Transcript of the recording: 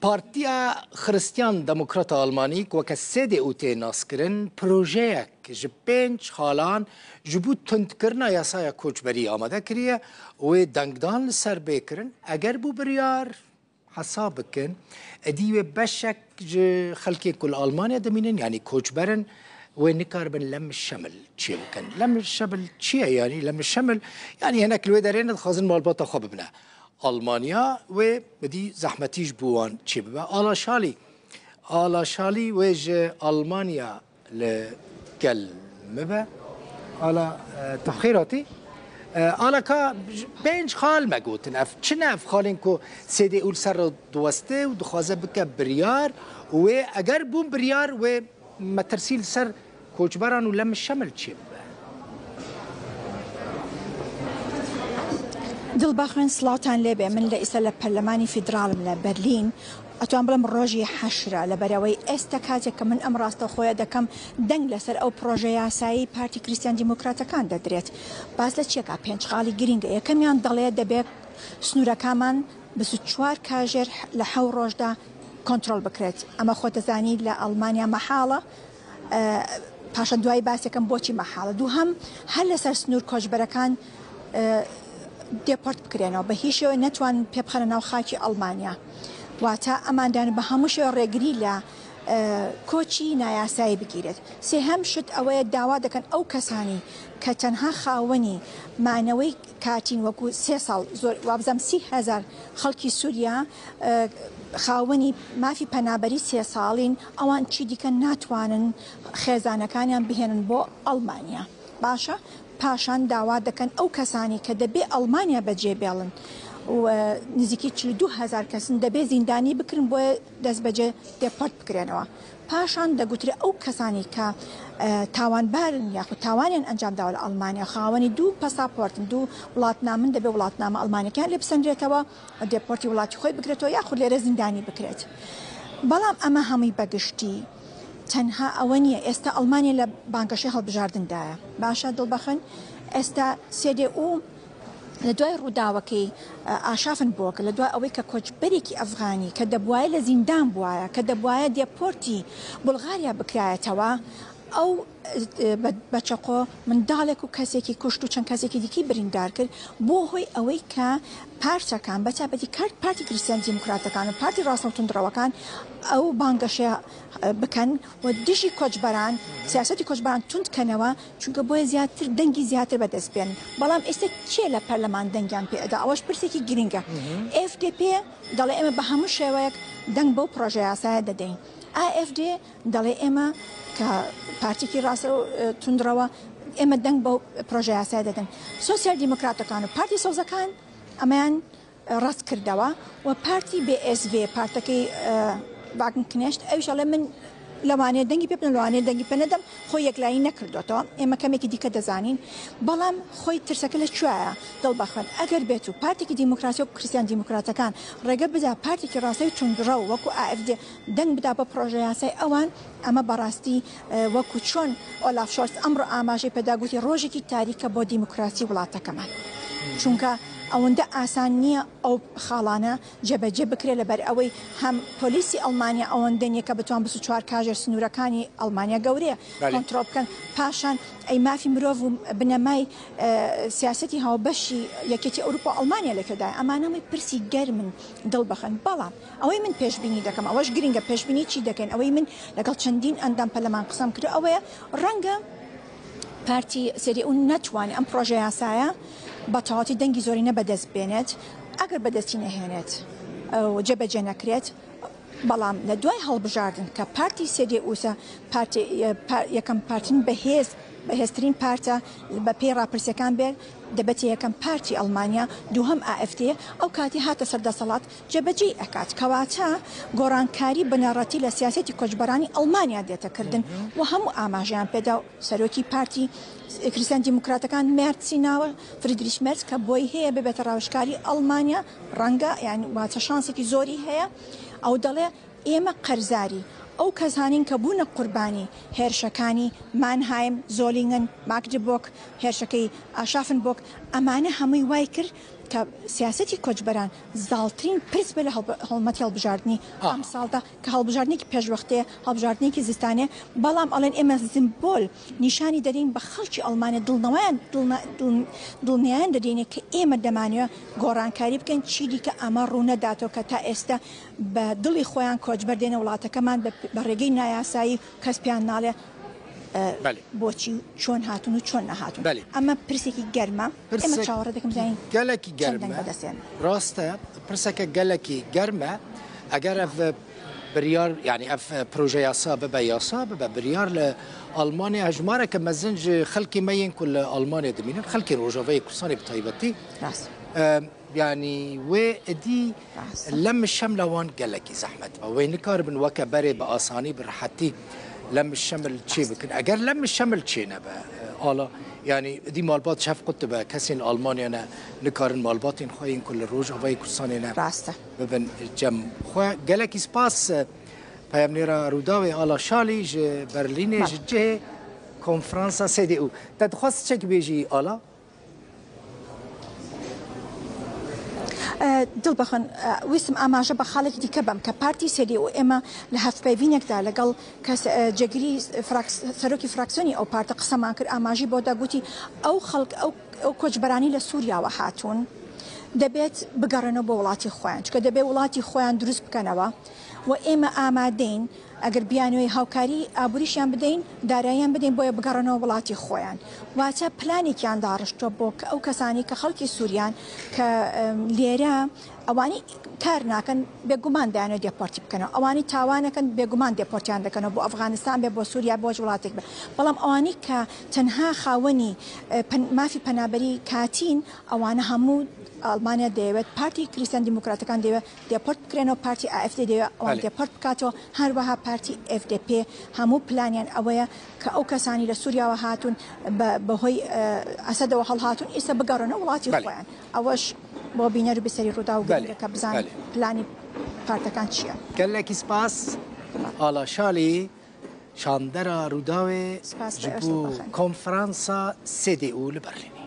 پارتیا خريستيان ديمقراط ألماني وكالسيد أوتي ناسكرن بروجيك جبينج حالان جبوت تندكرنا ياسايا كوچبري آماده كريه و دنگدان لسر بكرن اگر بو بريار حسابكن اديوه بشك خلقي كل ألمانيا دمينن يعني كوچبرن ونكاربن لم الشمل تشي بكن لم الشمل تشي يعني لم الشمل يعني هناك الويدرين الخازن مالباطا خببنا ألمانيا و بدي زحمتيش بوان تشي ببا آلا شالي ويج ألمانيا لكل مبا على تخيراتي على كا بينج خال ما قلت نف شنف خالينكو سيدي أول سر دوسته ودخازه بك بريار وأجر بوم بريار وما ترسيل سر كوچبران ولم الشمل تشيب دڵباخوێن سڵاوتان لێبێ من لە ئیسە لە پەرلەمانی فیدراڵم لە بەرلین ئەتوان بڵم ڕۆژی حەشرە لەبەرەوەی ئێستا کاتێک کە من ئەم ڕاستەخۆیە دەکەم دەنگ لەسەر ئەو پرۆژە یاسایی پارتی کریستیان دیموکراتەکان دەدرێت باس لە چیەکە پێنج خاڵی گرینگە یەکەمیان دەڵێ دەبێت سنوورەکانمان 24 کاژێر لە 7 ڕۆژدا کۆنتترۆل بکرێت ئەمە خۆتەزانی لە ئەڵمانیا مەحاڵە پاشە دوای باسێکم بۆچی مەحاڵە دووهەم هەر لەسەر سنوور کۆچبەرەکان دێپۆرت بکرێنەوە بە هیچ شێوە نەتوان پێبخەنە ناو خاکی ئەڵمانیا واتە ئەماندان بە هەموو شێوە ڕێگری لە کۆچی نایاسایی بگیرێت سێهەم شت ئەوەیە داوا دەکەن ئەو کەسانی کە تەنها خاوەنی مانەوەی کاتین وەکو 3 ساڵ زۆر وابزەم 30,000 خەڵکی سووریا خاوەنی مافی پەنابەری 3 ساڵین ئەوان چی دیکە ناتوانن خێزانەکانیان بهێنن بۆ ئەڵمانیا باشە پاشان داوا دەکەن ئەو کەسانی کە دەبێ ئەڵمانیا بەجێبێڵن و نزیکی 42,000 کەسن دەبێ زیندانی بکرن بۆ دەست بەجێ دێپۆرت بکرێنەوە پاشان دەگوترێ ئەو کەسانی کە تاوانبارن یاخود تاوانیان ئەنجام داوە لە ئەڵمانیا خاوەنی 2 پەساپۆرتن 2 وڵاتنامن دەبێ وڵاتنامە ئەڵمانیەکان لێ بسەندرێتەوە دێپۆرتی وڵاتی خۆی بکرێتەوە یاخود لێرە زیندانی بکرێت بەڵام ئەمە هەمووی بەگشتی تەنها ئەوە نییە ئێستا ئەڵمانیا لە بانگەشەی هەڵبژاردندایە باشە دڵبەخن ئێستا سێدێ و لە دوای ڕووداوەکەی ئاشافن بووەکە لە دوای ئەوەی کە کۆچبەرێکی ئەفغانی کە دەبوایە لە زیندان بووایە کە دەبوایە دێپۆرتی بولغاریا بکرایەتەوە ئەو بەچەقۆ منداڵێک و کەسێکی کوشت و چەند کەسێکی دیکی بریندار کرد بۆ هۆی ئەوەی کە پارچەکان بەتابەتی کارت پارتی کریستیان دیموکراتەکان و پارتی ڕاستە و توندڕەوەکان ئەو بانگەشەیە بکەن و دژی کۆچبەران سیاسەتی کۆچبەران توندکەنەوە چونکە بۆیە زیاتر دەنگی زیاتر بەدەستبێن بەڵام ئێستا چێ لە پەرلەمان دەنگیان پێدا ئەوەش پرسێکی گرینگە FDP دەڵێ ئێمە بە هەموو شێوەیەک دەنگ بەو پرۆژە یاسایە دەدەین AfD دەڵێ ئێمە کە پارتێکی ڕاستە و توندڕەوە ئێمە دەنگ بەو پرۆژە یاسایە دەدەن سۆسیال دیموکراتەکان و پارتی سۆزەکان ئەمەیان ڕاست کردەوە و پارتی BSV پارتەکەی باگنکنێشت ئەویشەڵێ من لەوانەیە دەنگی پێ بن لەوانەیە دەنگی پێ نەدەم خۆی یەکلایی نەکردوێتەوە ئێمە کەمێکی دیکە دەزانین بەڵام خۆی ترسەکە لە کوێیە دڵبەخۆن ئەگەر بێت و پارتێکی دیموکراسی و کریستیان دیموکراتەکان ڕێگە بدا پارتێکی ڕاستی توندڕە و وەکو AfD دەنگ بدا بە پرۆژە یاسای ئەوان ئەمە بەڕاستی وەکو چۆن ئۆلاف شۆلز ئەمڕۆ ئاماژەی پێداگوتی ڕۆژێکی تاریکە بۆ دیموکراسی وڵاتەکەمان چونکە ئەوەندە ئاسان نییە ئەو خاڵانە جێبەجێ بکرێت لەبەر ئەوەی هەم پۆلیسی ئەڵمانیا ئەوەندە نیە کە بتوان 24 کاژێر سنوورەکانی ئەڵمانیا گەورەیە کۆنتترۆل بکەن پاشان ئەی مافی مرۆڤ و بنەمای سیاسەتی هاوبەشی یەکێتی ئەوروپا ئەڵمانیا لەکەدای ئەمانەمەی پرسی گەرمن دڵبەخەن بەڵام ئەوەی من پێشبینی دەکەم ئەوەش گرینگە پێشبینی چی دەکەن ئەوەی من لەگەڵ چەندین ئەندام پەرلەمان قسەم کرد ئەوەیە ڕەنگە پارتی سێری ئەو نەتوانێت ئەم پرۆژە یاسایە بە تەواوەتی دەنگی زۆری نەبەدەست بێنێت ئەگەر بەدەستی نەهێنێت و جێبەجێ نەکرێت بەڵام لە دوای هەڵبژاردن کە پارتی سێدێ ئوسە یەکەم پارتن بەهێزترین پارتە بە پێی ڕاپرسیەکان بێت دەبێت یەکەم پارتی ئەڵمانیا دووهەم AfD ئەو کاتی هاتە سەردەسەڵات جێبەجێ ئەکات کەواتە گۆڕانکاری بنەڕەتی لە سیاسەتی کۆچبەرانی ئەڵمانیا دێتەکردن و هەموو ئاماژیان پێدا و سەرۆکی پارتی کریستیان دیموکراتەکان مێرسی ناوە فریدریش مێرس کە بۆی هەیە ببێتە ڕاوشکاری ئەڵمانیا ڕەنگە یعنی واتە شانسێکی زۆری هەیە ئەو دەڵێ ئێمە قەرزاری ئەو کەسانین کە بوونە قوربانی هێرشەکانی مانهایم زۆلینگن ماگدبۆک هێرشەکەی ئاشافن بۆک ئەمانە هەمووی وای کرد کە سیاسەتی کۆچبەران زاڵترین پرس بە لە هەڵمەتی هەڵبژاردننی ئەم ساڵدا کە هەڵبژاردنێکی پێشوەختەیە هەڵبژاردنێکی زستانێ بەڵام ئەڵێن ئێمە زیمبۆل نیشانی دەدەین بە خەڵکی ئەڵمانیا دڵنیایان دەدەینێت کە ئێمە دەمانوێت گۆڕانکاری بکەین چی دیکە ئەمە ڕوونەداتەوە کە تا ئێستا بە دڵی خۆیان کۆچبەر دێنە وڵاتەکەمان بە ڕێگەی نایاسایی کەس پیان ناڵێ بۆچی چۆن هاتون و چۆن نەهاتون ئەمە پرسێکی گەرمە ئێمە چاوەڕێ دەکەم زین گەلێکی گەرمە ڕاستە پرسەکە گەلێکی گەرمە ئەگەر بریار یعنی ئەف پروژه یاسا ببە یاسا ببە بریار لە ئەڵمانیا هەژمارێکە مەزنج خەڵکی مەین کو لە ئەڵمانیا دەبینن خەڵکی ڕۆژاوای کوردستانی بەتایبەتی يعني وادي لم الشمل وان قالك زحمت وين كاربن وكبري بأساني برحتي لم الشمل شيء بكن اگر لم الشمل شيء نبا حالا يعني دي مالبات شاف قلت بكسين المانيا انا نكارن مالباتين خوين كل روج هواي كرسانينا راسته ببن جم خو قالك سباس بيامنيرا روداوي على شالي برلين جه كونفرنسا سي دي او تدخواست چك بيجي على دڵ بەخۆن ویستم ئاماژە بە خاڵێکی دیکە بم کە پارتی سێدی و ئێمە لە هەفتپەیڤینێکدا لەگەڵ کەس جێگیری سەرۆکی فراکسیۆنی ئەو پارتە قسەمان کرد ئاماژی بۆ داگوتی ئەو خەڵک ئەو کۆچبەرانی لە سووریاوە هاتوون دەبێت بگەڕێنەوە بۆ وڵاتی خۆیان چکە دەبێت وڵاتی خۆیان دروست بکەنەوە و ئێمە ئامادەین ئەگەر بیانوی هاوکاری ئابووریشیان بدەین داراییان بدەین بۆیە بگەڕێنەوە وڵاتی خۆیان واتە پلانێکیان داڕشتووە بۆ ئەو کەسانی کە خەڵکی سووریان کە لێرە ئەوانی کار ناکەن بێگومان دایانە دێپۆرتی بکەنەوە ئەوانی تاوانەکەن بێگومان دێپۆرتیان دەکەنەوە بۆ ئەفغانستان بێ بۆ سووریا بۆ وڵاتێک بێ بەڵام ئەوانی کە تەنها خاوەنی مافی پەنابەری کاتین ئەوانە هەموو ئەڵمانیا دەیەوێت پارتی کریستیان دیموکراتەکان دەوێت دێپۆرت بکرێنەوە پارتی ئافد دەوێت ئەوان دێپۆرت بکاتەوە هەروەها پارتی FDP هەموو پلانیان ئەوەیە کە ئەو کەسانی لە سووریاوە هاتوون بەهۆی ئەسەدەوە هەڵهاتون ئێستا بگەڕێنەوە وڵاتی خۆیان ئەوەش بۆ بینەر بەسەری ڕوودا و گەلەکە بزانین پلانی پارتەکان چییە گەلێکی سپاس ئاڵا شالی شاندەرە ڕووداوێ ji bo konferansa CDU li Berlînê.